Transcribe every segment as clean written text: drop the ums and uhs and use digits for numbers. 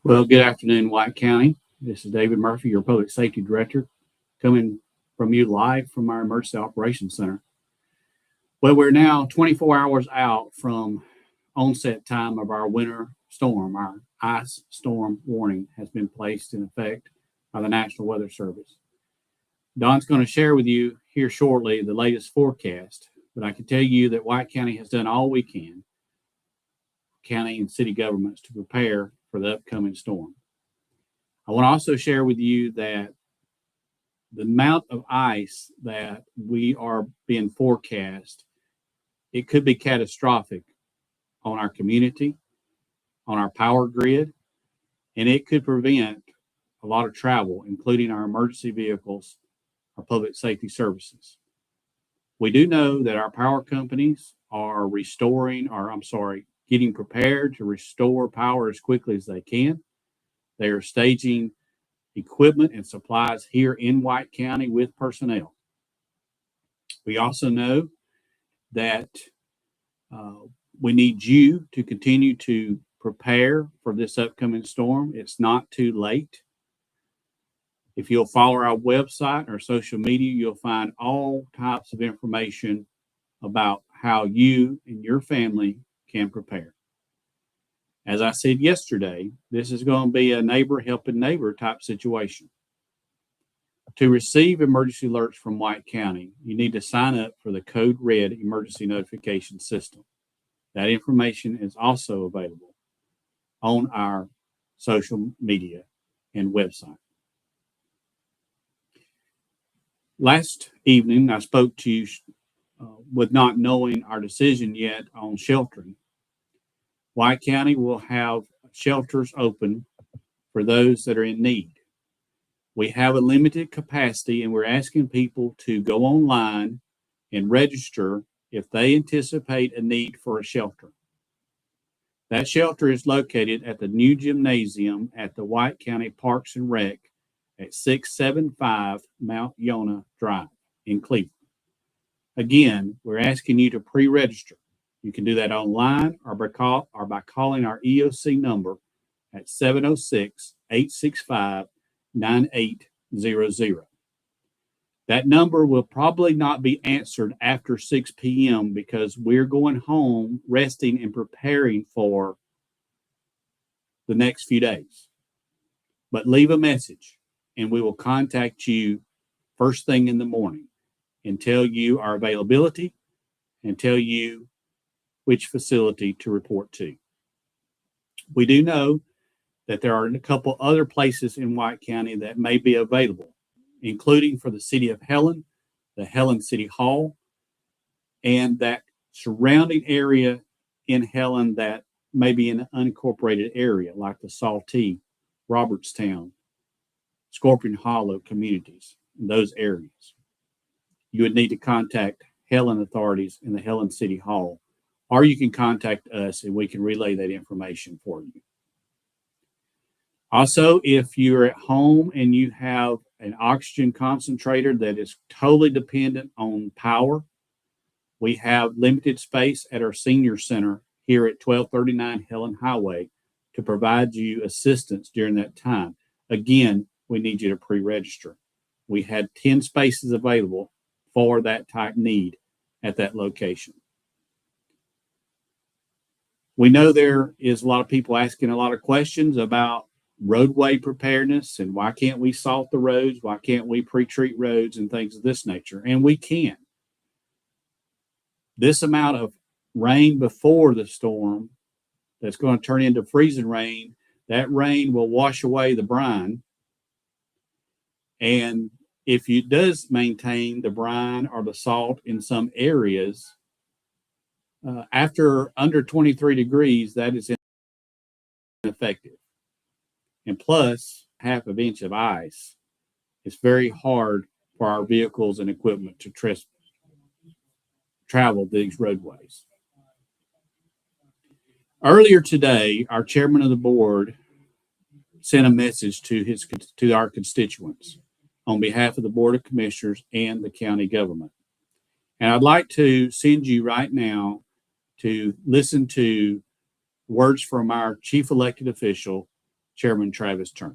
Well, good afternoon, White County. This is David Murphy, your Public Safety Director, coming from you live from our Emergency Operations Center. Well, we're now 24 hours out from onset time of our winter storm. Our ice storm warning has been placed in effect by the National Weather Service. Don's going to share with you here shortly the latest forecast, but I can tell you that White County has done all we can, county and city governments, to prepare for the upcoming storm. I want to also share with you that the amount of ice that we are being forecast, it could be catastrophic on our community, on our power grid, and it could prevent a lot of travel, including our emergency vehicles, our public safety services. We do know that our power companies are getting prepared to restore power as quickly as they can. They are staging equipment and supplies here in White County with personnel. We also know that we need you to continue to prepare for this upcoming storm. It's not too late. If you'll follow our website or social media, you'll find all types of information about how you and your family can prepare. As I said yesterday, this is going to be a neighbor helping neighbor type situation. To receive emergency alerts from White County, you need to sign up for the Code Red emergency notification system. That information is also available on our social media and website. Last evening, I spoke to you with not knowing our decision yet on sheltering. White County will have shelters open for those that are in need. We have a limited capacity, and we're asking people to go online and register if they anticipate a need for a shelter. That shelter is located at the new gymnasium at the White County Parks and Rec at 675 Mount Yonah Drive in Cleveland. Again, we're asking you to pre-register. You can do that online or by calling our EOC number at 706-865-9800. That number will probably not be answered after 6 p.m. because we're going home, resting, and preparing for the next few days. But leave a message, and we will contact you first thing in the morning and tell you our availability and tell you which facility to report to. We do know that there are a couple other places in White County that may be available, including for the city of Helen, the Helen City Hall, and that surrounding area in Helen that may be an unincorporated area like the Saltee, Robertstown, Scorpion Hollow communities, in those areas. You would need to contact Helen authorities in the Helen City Hall, or you can contact us and we can relay that information for you. Also, if you're at home and you have an oxygen concentrator that is totally dependent on power, we have limited space at our senior center here at 1239 Helen Highway to provide you assistance during that time. Again, we need you to pre-register. We had 10 spaces available for that type need at that location. We know there is a lot of people asking a lot of questions about roadway preparedness and why can't we salt the roads? Why can't we pre-treat roads and things of this nature? And we can. This amount of rain before the storm that's going to turn into freezing rain, that rain will wash away the brine. And if it does maintain the brine or the salt in some areas, after under 23 degrees, that is ineffective. And plus, half an inch of ice, it's very hard for our vehicles and equipment to travel these roadways. Earlier today, our chairman of the board sent a message to our constituents on behalf of the Board of Commissioners and the county government. And I'd like to send you right now to listen to words from our chief elected official, Chairman Travis Turner.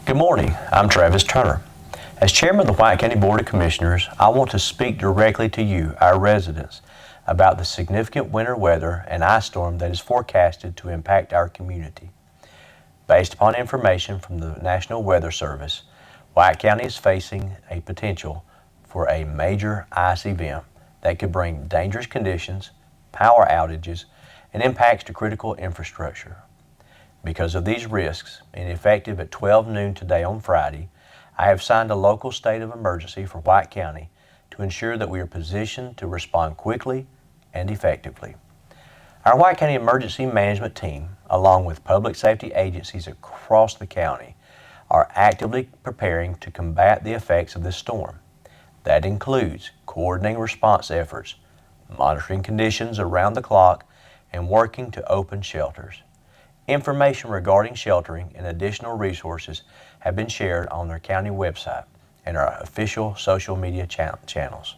Good morning, I'm Travis Turner. As Chairman of the White County Board of Commissioners, I want to speak directly to you, our residents, about the significant winter weather and ice storm that is forecasted to impact our community. Based upon information from the National Weather Service, White County is facing a potential for a major ice event that could bring dangerous conditions, power outages, and impacts to critical infrastructure. Because of these risks, and effective at 12 noon today on Friday, I have signed a local state of emergency for White County to ensure that we are positioned to respond quickly and effectively. Our White County Emergency Management Team, along with public safety agencies across the county, are actively preparing to combat the effects of this storm. That includes coordinating response efforts, monitoring conditions around the clock, and working to open shelters. Information regarding sheltering and additional resources have been shared on their county website and our official social media channels.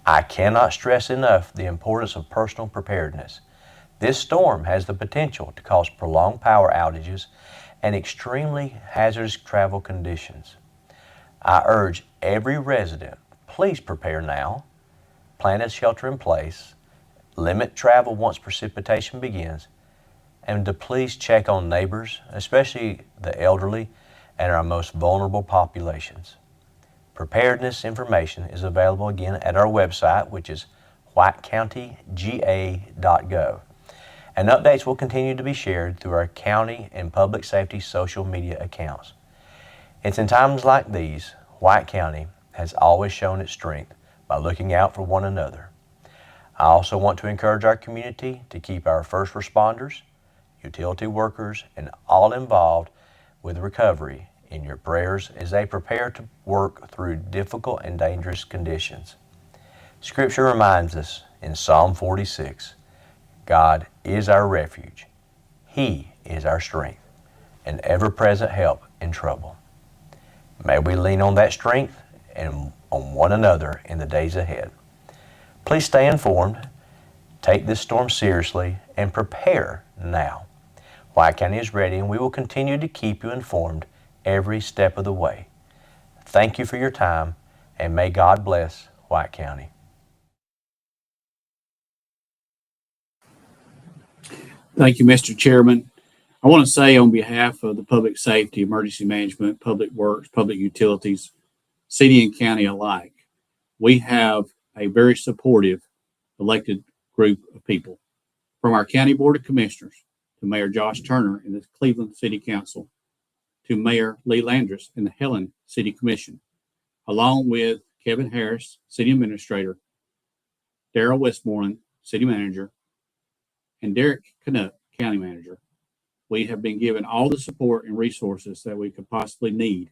I cannot stress enough the importance of personal preparedness. This storm has the potential to cause prolonged power outages and extremely hazardous travel conditions. I urge every resident, please prepare now, plan a shelter in place, limit travel once precipitation begins, and to please check on neighbors, especially the elderly and our most vulnerable populations. Preparedness information is available again at our website, which is whitecountyga.gov. And updates will continue to be shared through our county and public safety social media accounts. It's in times like these, White County has always shown its strength by looking out for one another. I also want to encourage our community to keep our first responders, utility workers, and all involved with recovery in your prayers as they prepare to work through difficult and dangerous conditions. Scripture reminds us in Psalm 46, God is our refuge. He is our strength, an ever-present help in trouble. May we lean on that strength and on one another in the days ahead. Please stay informed, take this storm seriously, and prepare now. White County is ready, and we will continue to keep you informed every step of the way. Thank you for your time, and may God bless White County. Thank you, Mr. Chairman. I want to say on behalf of the public safety, emergency management, public works, public utilities, city and county alike, we have a very supportive elected group of people. From our County Board of Commissioners to Mayor Josh Turner in the Cleveland City Council, to Mayor Lee Landris in the Helen City Commission, along with Kevin Harris, City Administrator, Daryl Westmoreland, City Manager, and Derek Canuck, County Manager. We have been given all the support and resources that we could possibly need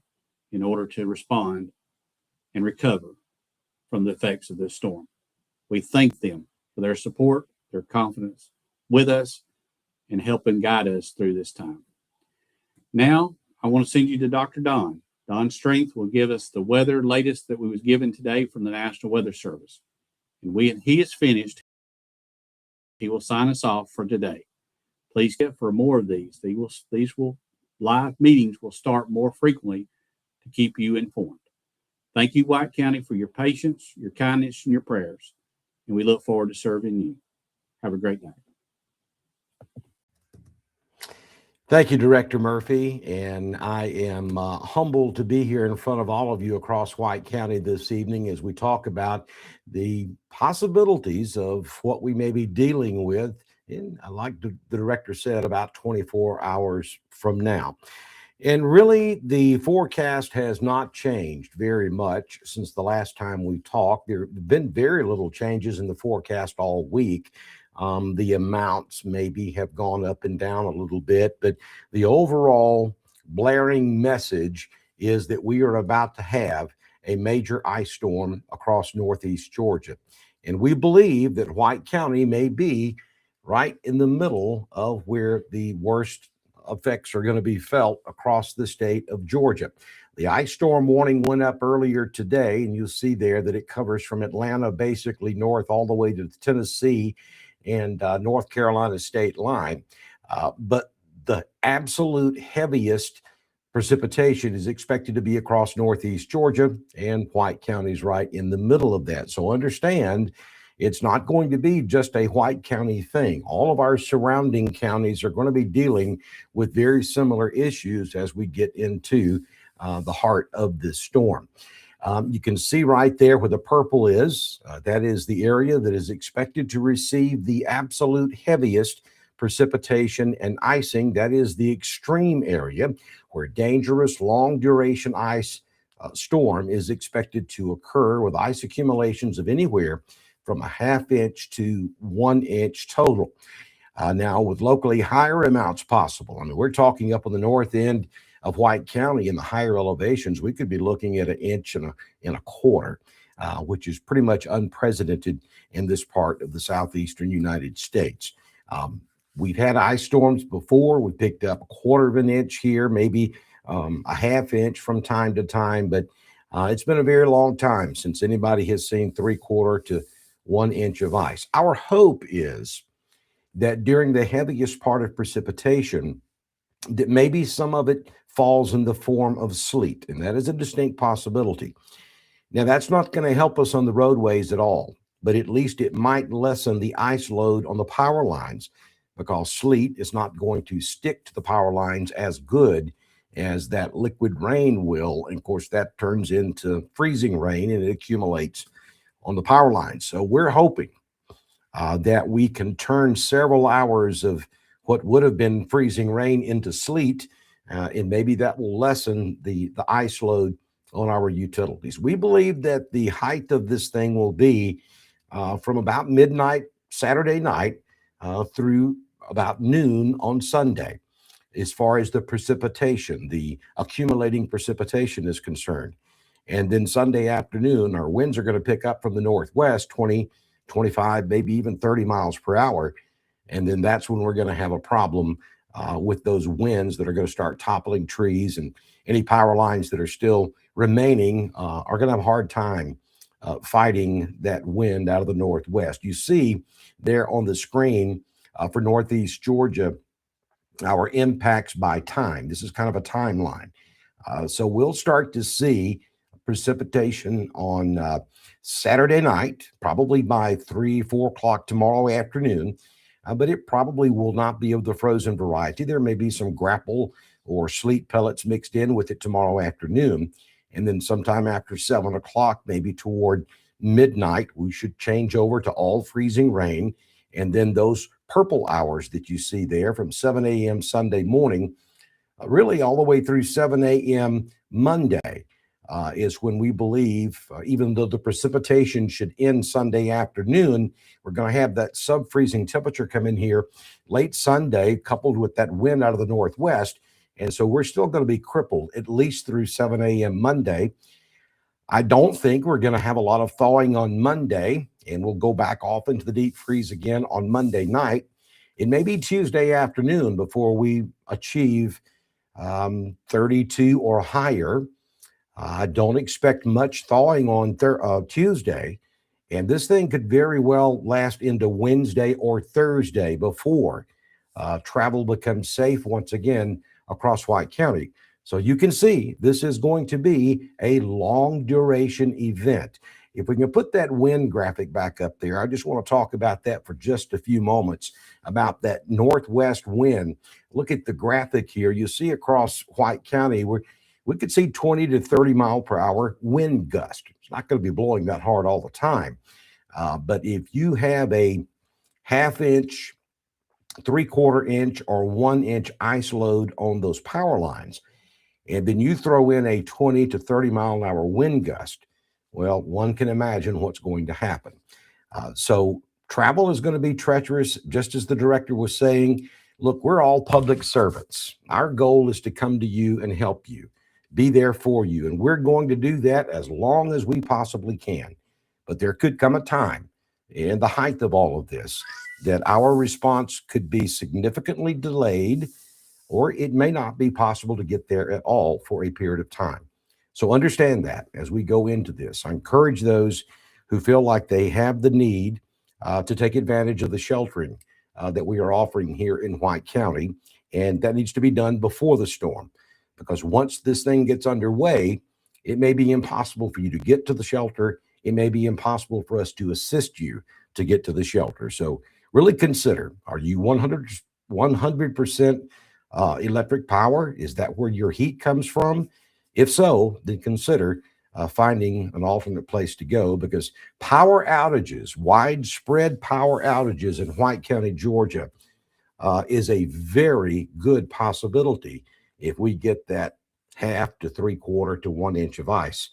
in order to respond and recover from the effects of this storm. We thank them for their support, their confidence with us, and helping guide us through this time. Now, I want to send you to Dr. Don. Don Strength will give us the weather latest that we was given today from the National Weather Service. And he is finished. He will sign us off for today. Please get for more of these. These live meetings will start more frequently to keep you informed. Thank you, White County, for your patience, your kindness, and your prayers. And we look forward to serving you. Have a great night. Thank you, Director Murphy, and I am humbled to be here in front of all of you across White County this evening as we talk about the possibilities of what we may be dealing with in, like the Director said, about 24 hours from now. And really, the forecast has not changed very much since the last time we talked. There have been very little changes in the forecast all week. The amounts maybe have gone up and down a little bit, but the overall blaring message is that we are about to have a major ice storm across northeast Georgia. And we believe that White County may be right in the middle of where the worst effects are going to be felt across the state of Georgia. The ice storm warning went up earlier today, and you'll see there that it covers from Atlanta basically north all the way to Tennessee and North Carolina state line. But the absolute heaviest precipitation is expected to be across northeast Georgia, and White County is right in the middle of that. So understand, it's not going to be just a White County thing. All of our surrounding counties are going to be dealing with very similar issues as we get into the heart of this storm. You can see right there where the purple is. That is the area that is expected to receive the absolute heaviest precipitation and icing. That is the extreme area where dangerous long duration ice storm is expected to occur, with ice accumulations of anywhere from a ½ inch to 1 inch total. Now, with locally higher amounts possible, I mean, we're talking up on the north end of White County in the higher elevations, we could be looking at 1.25 inches, which is pretty much unprecedented in this part of the southeastern United States. We've had ice storms before. We picked up 1/4 inch here, maybe a ½ inch from time to time, but it's been a very long time since anybody has seen 3/4 to 1 inch of ice. Our hope is that during the heaviest part of precipitation, that maybe some of it falls in the form of sleet, and that is a distinct possibility. Now, that's not going to help us on the roadways at all, but at least it might lessen the ice load on the power lines, because sleet is not going to stick to the power lines as good as that liquid rain will. And of course, that turns into freezing rain and it accumulates on the power lines. So we're hoping that we can turn several hours of what would have been freezing rain into sleet, and maybe that will lessen the ice load on our utilities. We believe that the height of this thing will be from about midnight Saturday night through about noon on Sunday, as far as the precipitation, the accumulating precipitation is concerned. And then Sunday afternoon, our winds are going to pick up from the northwest, 20, 25, maybe even 30 miles per hour. And then that's when we're going to have a problem with those winds that are going to start toppling trees, and any power lines that are still remaining are going to have a hard time fighting that wind out of the northwest. You see there on the screen for northeast Georgia, our impacts by time. This is kind of a timeline. So we'll start to see precipitation on Saturday night, probably by 3, 4 o'clock tomorrow afternoon. But it probably will not be of the frozen variety. There may be some grapple or sleet pellets mixed in with it tomorrow afternoon. And then sometime after 7 o'clock, maybe toward midnight, we should change over to all freezing rain. And then those purple hours that you see there from 7 a.m. Sunday morning, really all the way through 7 a.m. Monday, is when we believe, even though the precipitation should end Sunday afternoon, we're going to have that sub-freezing temperature come in here late Sunday, coupled with that wind out of the northwest. And so we're still going to be crippled at least through 7 a.m. Monday. I don't think we're going to have a lot of thawing on Monday, and we'll go back off into the deep freeze again on Monday night. It may be Tuesday afternoon before we achieve 32 or higher. I don't expect much thawing on Tuesday, and this thing could very well last into Wednesday or Thursday before travel becomes safe once again across White County. So you can see this is going to be a long duration event. If we can put that wind graphic back up there, I just want to talk about that for just a few moments, about that northwest wind. Look at the graphic here. You see across White County, we could see 20 to 30 mile per hour wind gust. It's not going to be blowing that hard all the time. But if you have a ½ inch, 3/4 inch, or 1 inch ice load on those power lines, and then you throw in a 20 to 30 mile an hour wind gust, well, one can imagine what's going to happen. So travel is going to be treacherous, just as the director was saying. Look, we're all public servants. Our goal is to come to you and help you, be there for you. And we're going to do that as long as we possibly can. But there could come a time in the height of all of this that our response could be significantly delayed, or it may not be possible to get there at all for a period of time. So understand that as we go into this. I encourage those who feel like they have the need to take advantage of the sheltering that we are offering here in White County. And that needs to be done before the storm, because once this thing gets underway, it may be impossible for you to get to the shelter. It may be impossible for us to assist you to get to the shelter. So really consider, are you 100% electric power? Is that where your heat comes from? If so, then consider finding an alternate place to go, because power outages, widespread power outages in White County, Georgia, is a very good possibility if we get that 1/2 to 3/4 to 1 inch of ice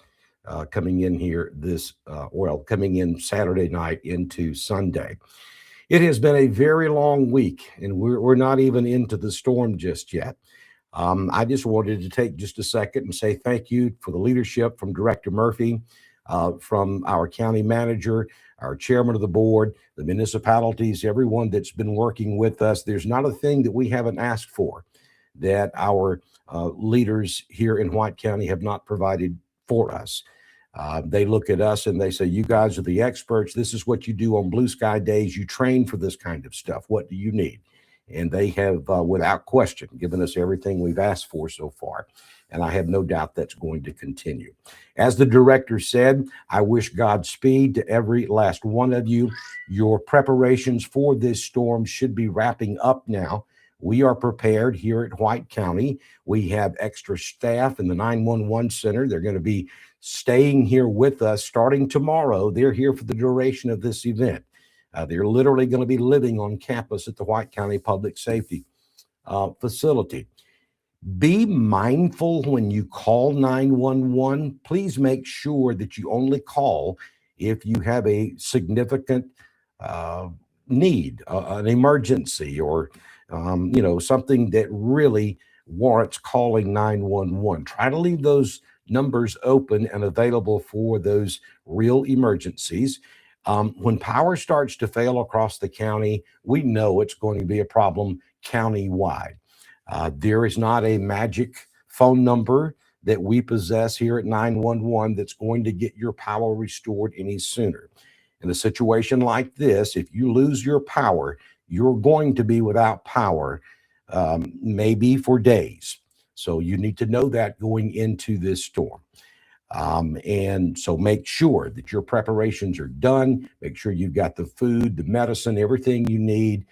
coming in here coming in Saturday night into Sunday. It has been a very long week, and we're not even into the storm just yet. I just wanted to take just a second and say thank you for the leadership from Director Murphy, from our county manager, our chairman of the board, the municipalities, everyone that's been working with us. There's not a thing that we haven't asked for that our leaders here in White County have not provided for us. They look at us and they say, you guys are the experts. This is what you do on blue sky days. You train for this kind of stuff. What do you need? And they have, without question, given us everything we've asked for so far. And I have no doubt that's going to continue. As the director said, I wish Godspeed to every last one of you. Your preparations for this storm should be wrapping up now. We are prepared here at White County. We have extra staff in the 911 center. They're going to be staying here with us starting tomorrow. They're here for the duration of this event. They're literally going to be living on campus at the White County Public Safety facility. Be mindful when you call 911. Please make sure that you only call if you have a significant need, an emergency, or something that really warrants calling 911. Try to leave those numbers open and available for those real emergencies. When power starts to fail across the county, we know it's going to be a problem countywide. There is not a magic phone number that we possess here at 911 that's going to get your power restored any sooner. In a situation like this, if you lose your power, you're going to be without power, maybe for days. So you need to know that going into this storm. And so make sure that your preparations are done. Make sure you've got the food, the medicine, everything you need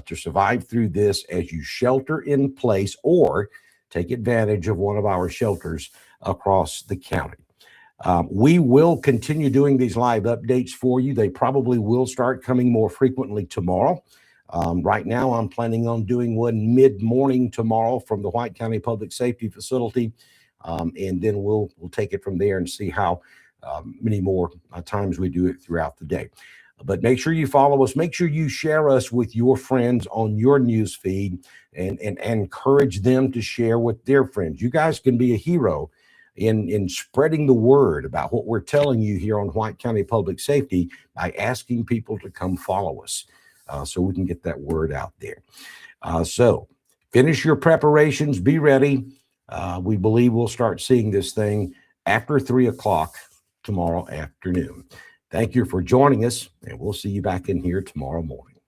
to survive through this as you shelter in place or take advantage of one of our shelters across the county. We will continue doing these live updates for you. They probably will start coming more frequently tomorrow. Right now, I'm planning on doing one mid-morning tomorrow from the White County Public Safety Facility. And then we'll take it from there and see how many more times we do it throughout the day. But make sure you follow us. Make sure you share us with your friends on your news feed and encourage them to share with their friends. You guys can be a hero in spreading the word about what we're telling you here on White County Public Safety by asking people to come follow us so we can get that word out there. So finish your preparations. Be ready. We believe we'll start seeing this thing after 3 o'clock tomorrow afternoon. Thank you for joining us, and we'll see you back in here tomorrow morning.